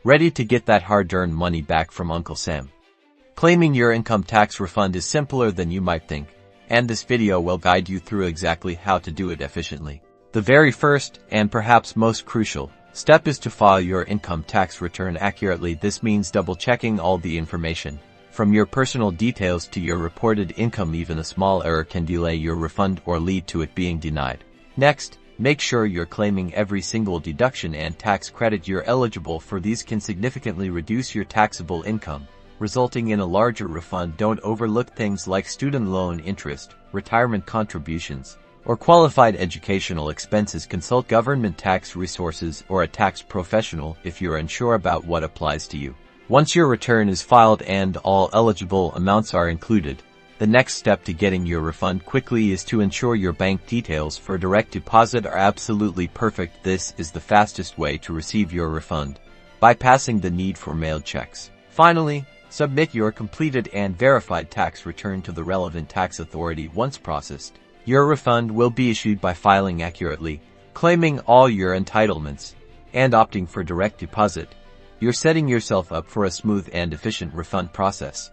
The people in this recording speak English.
Ready to get that hard-earned money back from Uncle Sam? Claiming your income tax refund is simpler than you might think, and this video will guide you through exactly how to do it efficiently. The very first, and perhaps most crucial, step is to file your income tax return accurately. This means double-checking all the information, from your personal details to your reported income. Even a small error can delay your refund or lead to it being denied. Next, make sure you're claiming every single deduction and tax credit you're eligible for. These can significantly reduce your taxable income, resulting in a larger refund. Don't overlook things like student loan interest, retirement contributions, or qualified educational expenses. Consult government tax resources or a tax professional if you're unsure about what applies to you. Once your return is filed and all eligible amounts are included, the next step to getting your refund quickly is to ensure your bank details for direct deposit are absolutely perfect. This is the fastest way to receive your refund, bypassing the need for mailed checks. Finally, submit your completed and verified tax return to the relevant tax authority. Once processed, your refund will be issued. By filing accurately, claiming all your entitlements, and opting for direct deposit, you're setting yourself up for a smooth and efficient refund process.